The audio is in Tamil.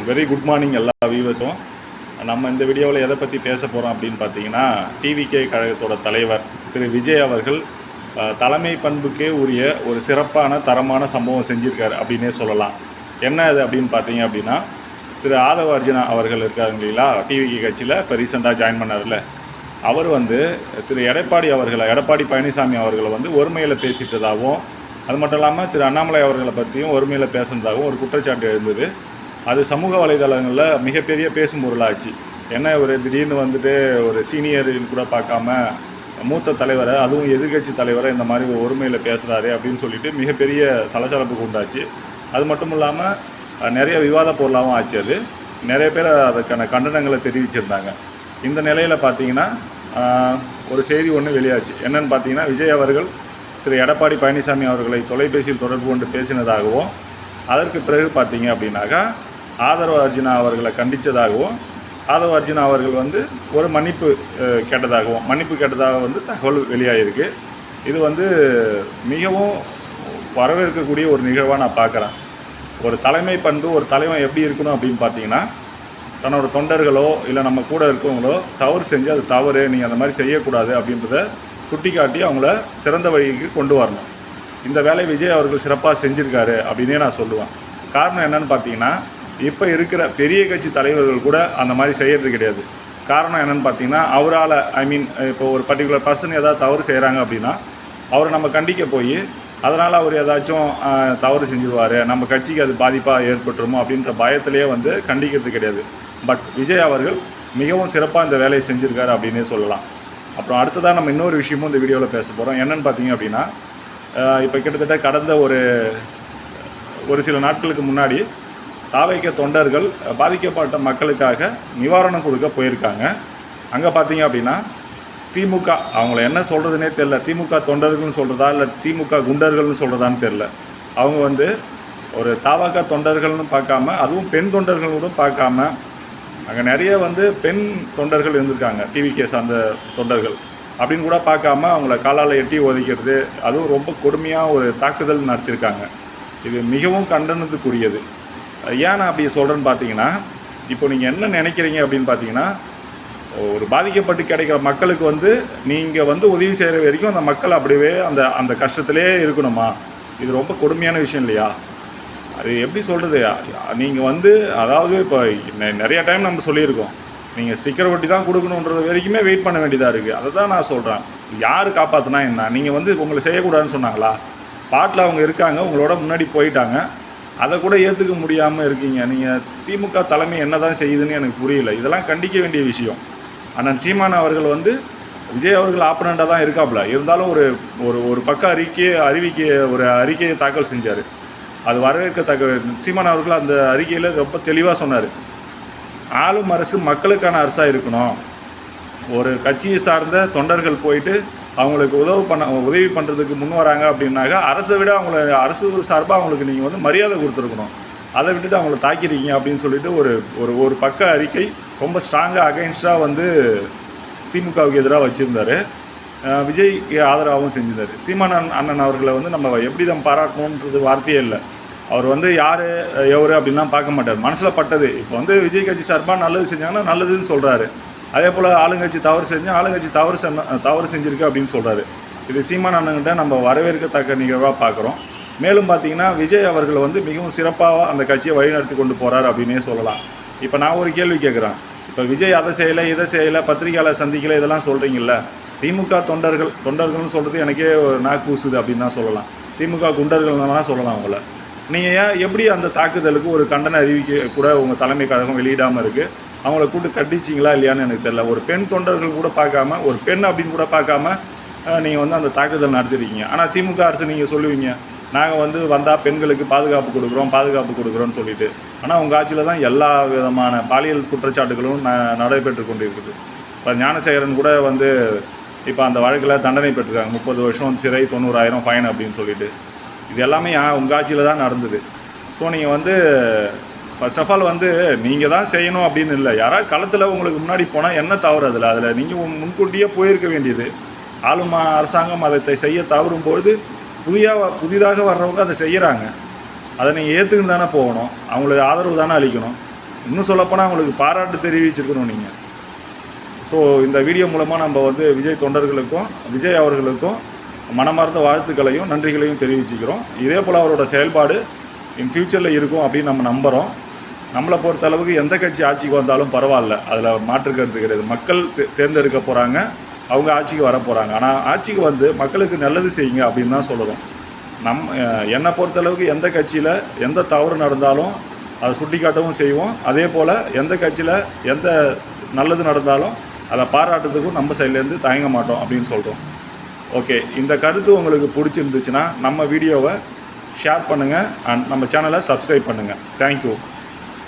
வெரி குட் மார்னிங் எல்லா வியூவர்ஸும். நம்ம இந்த வீடியோவில் எதை பற்றி பேச போகிறோம் அப்படின்னு பார்த்தீங்கன்னா, டிவிகே கழகத்தோட தலைவர் திரு விஜய் அவர்கள் தலைமை பண்புக்கே உரிய ஒரு சிறப்பான தரமான சம்பவம் செஞ்சுருக்காரு அப்படின்னே சொல்லலாம். என்ன அது அப்படின்னு பார்த்தீங்க அப்படின்னா, திரு ஆதவ அர்ஜுனா அவர்கள் இருக்காங்க இல்லைங்களா, டிவிகே கட்சியில் இப்போ ரீசெண்டாக ஜாயின் பண்ணார்ல, அவர் திரு எடப்பாடி பழனிசாமி அவர்களை ஒருமையில் பேசிட்டதாகவும், அது மட்டும் இல்லாமல் திரு அண்ணாமலை அவர்களை பற்றியும் ஒருமையில் பேசுனதாகவும் ஒரு குற்றச்சாட்டு எழுந்தது. அது சமூக வலைதளங்களில் மிகப்பெரிய பேசும் பொருளாச்சு. என்ன ஒரு திடீர்னு ஒரு சீனியர் கூட பார்க்காம மூத்த தலைவரை, அதுவும் எதிர்கட்சி தலைவரை இந்த மாதிரி ஒருமையில் பேசுகிறாரு அப்படின்னு சொல்லிட்டு மிகப்பெரிய சலசலப்புக்கு உண்டாச்சு. அது மட்டும் இல்லாமல் நிறைய விவாத பொருளாகவும் ஆச்சு. அது நிறைய பேர் அதுக்கான கண்டனங்களை தெரிவிச்சிருந்தாங்க. இந்த நிலையில் பார்த்தீங்கன்னா ஒரு செய்தி ஒன்று வெளியாச்சு. என்னென்னு பார்த்தீங்கன்னா, விஜய் அவர்கள் திரு எடப்பாடி பழனிசாமி அவர்களை தொலைபேசியில் தொடர்பு கொண்டு பேசினதாகவும், அதற்கு பிறகு பார்த்தீங்க அப்படின்னாக்கா ஆதவ அர்ஜுனா அவர்களை கண்டித்ததாகவும், ஆதவ அர்ஜுனா அவர்கள் ஒரு மன்னிப்பு கேட்டதாக தகவல் வெளியாகிருக்கு. இது மிகவும் வரவேற்கக்கூடிய ஒரு நிகழ்வாக நான் பார்க்குறேன். ஒரு தலைமை பண்பு, ஒரு தலைவன் எப்படி இருக்கணும் அப்படின்னு பார்த்தீங்கன்னா, தன்னோட தொண்டர்களோ இல்லை நம்ம கூட இருக்கவங்களோ தவறு செஞ்சு அது தவறு, நீங்கள் அந்த மாதிரி செய்யக்கூடாது அப்படின்றத சுட்டி காட்டி அவங்கள சிறந்த வழிக்கு கொண்டு வரணும். இந்த வேலை விஜய் அவர்கள் சிறப்பாக செஞ்சுருக்காரு அப்படின்னே நான் சொல்லுவேன். காரணம் என்னென்னு பார்த்தீங்கன்னா, இப்போ இருக்கிற பெரிய கட்சி தலைவர்கள் கூட அந்த மாதிரி செய்கிறது கிடையாது. காரணம் என்னென்னு பார்த்தீங்கன்னா, அவரால் இப்போ ஒரு பர்டிகுலர் பர்சன் ஏதாவது தவறு செய்கிறாங்க அப்படின்னா, அவரை நம்ம கண்டிக்க போய் அதனால் அவர் ஏதாச்சும் தவறு செஞ்சுருவார், நம்ம கட்சிக்கு அது பாதிப்பாக ஏற்பட்டுருமோ அப்படின்ற பயத்திலே கண்டிக்கிறது கிடையாது. பட் விஜய் அவர்கள் மிகவும் சிறப்பாக இந்த வேலையை செஞ்சுருக்காரு அப்படின்னே சொல்லலாம். அப்புறம் அடுத்ததாக நம்ம இன்னொரு விஷயமும் இந்த வீடியோவில் பேச போகிறோம். என்னென்னு பார்த்தீங்க அப்படின்னா, இப்போ கிட்டத்தட்ட கடந்த ஒரு சில நாட்களுக்கு முன்னாடி தாவைக்க தொண்டர்கள் பாதிக்கப்பட்ட மக்களுக்காக நிவாரணம் கொடுக்க போயிருக்காங்க. அங்கே பார்த்தீங்க அப்படின்னா திமுக, அவங்கள என்ன சொல்கிறதுனே தெரில, திமுக தொண்டர்கள்னு சொல்கிறதா இல்லை திமுக குண்டர்கள்னு சொல்கிறதான்னு தெரில. அவங்க ஒரு தாவக தொண்டர்கள்னு பார்க்காம, அதுவும் பெண் தொண்டர்கள் கூட பார்க்காம, அங்கே நிறைய பெண் தொண்டர்கள் இருந்திருக்காங்க, டிவிகே சார்ந்த தொண்டர்கள் அப்படின்னு கூட பார்க்காம அவங்கள காலால் எட்டி ஒதுக்கிறது, அதுவும் ரொம்ப கொடுமையாக ஒரு தாக்குதல் நடத்தியிருக்காங்க. இது மிகவும் கண்டனத்துக்குரியது. ஏன் நான் அப்படி சொல்கிறேன்னு பார்த்தீங்கன்னா, இப்போ நீங்கள் என்ன நினைக்கிறீங்க அப்படின்னு பார்த்தீங்கன்னா, ஒரு பாதிக்கப்பட்டு கிடைக்கிற மக்களுக்கு நீங்கள் உதவி செய்கிற வரைக்கும் அந்த மக்கள் அப்படியே அந்த கஷ்டத்திலே இருக்கணுமா? இது ரொம்ப கொடுமையான விஷயம் இல்லையா? அது எப்படி சொல்கிறது? நீங்கள் அதாவது இப்போ நிறைய டைம் நம்ம சொல்லியிருக்கோம், நீங்கள் ஸ்டிக்கர் ஒட்டி தான் கொடுக்கணுன்றது வரைக்குமே வெயிட் பண்ண வேண்டியதாக இருக்குது. அதை தான் நான் சொல்கிறேன். யார் காப்பாற்றினா என்ன? நீங்கள் உங்களை செய்யக்கூடாதுன்னு சொன்னாங்களா? ஸ்பாட்டில் அவங்க இருக்காங்க, உங்களோட முன்னாடி போயிட்டாங்க, அதை கூட ஏற்றுக்க முடியாமல் இருக்கீங்க. நீங்கள் திமுக தலைமை என்ன தான் செய்யுதுன்னு எனக்கு புரியல. இதெல்லாம் கண்டிக்க வேண்டிய விஷயம். அண்ணன் சீமான் அவர்கள் விஜய் அவர்கள் ஆப்பனண்டாக தான் இருக்காப்புல, இருந்தாலும் ஒரு பக்க அறிக்கையை தாக்கல் செஞ்சார். அது வரவேற்கத்தக்க. சீமான் அவர்கள் அந்த அறிக்கையில் ரொம்ப தெளிவாக சொன்னார், ஆளும் அரசு மக்களுக்கான அரசாக இருக்கணும். ஒரு கட்சியை சார்ந்த தொண்டர்கள் போயிட்டு அவங்களுக்கு உதவி பண்ணுறதுக்கு முன் வராங்க அப்படின்னாக்கா, அரசை விட அரசு சார்பாக அவங்களுக்கு நீங்கள் மரியாதை கொடுத்துருக்கணும். அதை விட்டுட்டு அவங்கள தாக்கிறீங்க அப்படின்னு சொல்லிட்டு ஒரு பக்க அறிக்கை ரொம்ப ஸ்ட்ராங்காக அகைன்ஸ்டாக திமுகவுக்கு எதிராக வச்சுருந்தார். விஜய்க்கு ஆதரவாகவும் செஞ்சிருந்தார். சீமான் அண்ணன் அவர்களை நம்ம எப்படி தான் பாராட்டணுன்றது வார்த்தையே இல்லை. அவர் யார் எவர் அப்படின்லாம் பார்க்க மாட்டார், மனசில் பட்டது. இப்போ விஜய் கட்சி சார்பாக நல்லது செஞ்சாங்கன்னா நல்லதுன்னு சொல்கிறாரு. அதே போல் ஆளுங்கட்சி தவறு செஞ்சால் ஆளுங்கட்சி தவறு செஞ்சுருக்கு அப்படின்னு சொல்கிறாரு. இது சீமான் அண்ணன்கிட்ட நம்ம வரவேற்கத்தக்க நிகழ்வாக பார்க்குறோம். மேலும் பார்த்தீங்கன்னா, விஜய் அவர்கள் மிகவும் சிறப்பாக அந்த கட்சியை வழிநடத்தி கொண்டு போகிறார் அப்படின்னே சொல்லலாம். இப்போ நான் ஒரு கேள்வி கேட்குறேன். இப்போ விஜய் அதை செய்யலை, இதை செய்யலை, பத்திரிகையாளர் சந்திக்கலை, இதெல்லாம் சொல்கிறீங்கள, திமுக தொண்டர்கள்னு சொல்கிறது எனக்கே நாக்கு கூசுது அப்படின்னு தான் சொல்லலாம். திமுக குண்டர்கள்லாம் சொல்லலாம். அவங்கள நீங்கள் எப்படி அந்த தாக்குதலுக்கு ஒரு கண்டன அறிவிக்க கூட உங்கள் தலைமை கழகம் வெளியிடாமல் இருக்குது? அவங்கள கூட்டு கண்டிச்சிங்களா இல்லையான்னு எனக்கு தெரியல. ஒரு பெண் தொண்டர்கள் கூட பார்க்காம, ஒரு பெண் அப்படின்னு கூட பார்க்காம நீங்கள் அந்த தாக்குதல் நடத்திருக்கீங்க. ஆனால் திமுக அரசு நீங்கள் சொல்லுவீங்க, நாங்கள் வந்தால் பெண்களுக்கு பாதுகாப்பு கொடுக்குறோன்னு சொல்லிட்டு. ஆனால் உங்கள் ஆட்சியில் தான் எல்லா விதமான பாலியல் குற்றச்சாட்டுகளும் நடைபெற்று கொண்டு இருக்குது. இப்போ ஞானசேகரன் கூட இப்போ அந்த வழக்கில் தண்டனை பெற்றிருக்காங்க, 30 வருஷம் சிறை, 90,000 ஃபைன் அப்படின்னு சொல்லிட்டு. இது எல்லாமே உங்கள் ஆட்சியில் தான் நடந்தது. ஸோ நீங்கள் ஃபர்ஸ்ட் ஆஃப் ஆல் நீங்கள் தான் செய்யணும் அப்படின்னு இல்லை. யாராவது களத்தில் உங்களுக்கு முன்னாடி போனால் என்ன தவறு? அதில் நீங்கள் முன்கூட்டியே போயிருக்க வேண்டியது. ஆளும் அரசாங்கம் அதை செய்ய தவறும்பொழுது புதிதாக வர்றவங்க அதை செய்கிறாங்க. அதை நீங்கள் ஏற்றுக்கின்னு தானே போகணும், அவங்களுக்கு ஆதரவு தானே அளிக்கணும். இன்னும் சொல்லப்போனால் உங்களுக்கு பாராட்டு தெரிவிச்சிருக்கணும் நீங்கள். ஸோ இந்த வீடியோ மூலமாக நம்ம வந்து விஜய் தொண்டர்களுக்கும் விஜய் அவர்களுக்கும் மனமார்ந்த வாழ்த்துக்களையும் நன்றிகளையும் தெரிவிச்சுக்கிறோம். இதே போல் அவரோட செயல்பாடு இன் ஃப்யூச்சரில் இருக்கும் அப்படின்னு நம்ம நம்புகிறோம். நம்மளை பொறுத்த அளவுக்கு எந்த கட்சி ஆட்சிக்கு வந்தாலும் பரவாயில்ல, அதில் மாற்றுக்கிறது கிடையாது. மக்கள் தேர்ந்தெடுக்க போகிறாங்க, அவங்க ஆட்சிக்கு வர போகிறாங்க. ஆனால் ஆட்சிக்கு வந்து மக்களுக்கு நல்லது செய்யுங்க அப்படின்னு தான் சொல்லுறோம். என்னை பொறுத்தளவுக்கு எந்த கட்சியில் எந்த தவறு நடந்தாலும் அதை சுட்டி காட்டவும் செய்வோம். அதே போல் எந்த கட்சியில் எந்த நல்லது நடந்தாலும் அதை பாராட்டுறதுக்கும் நம்ம சைட்லேருந்து தயங்க மாட்டோம் அப்படின்னு சொல்கிறோம். ஓகே, இந்த கருத்து உங்களுக்கு பிடிச்சிருந்துச்சுன்னா நம்ம வீடியோவை ஷேர் பண்ணுங்கள் அண்ட் நம்ம சேனலை சப்ஸ்கிரைப் பண்ணுங்கள். தேங்க்யூ.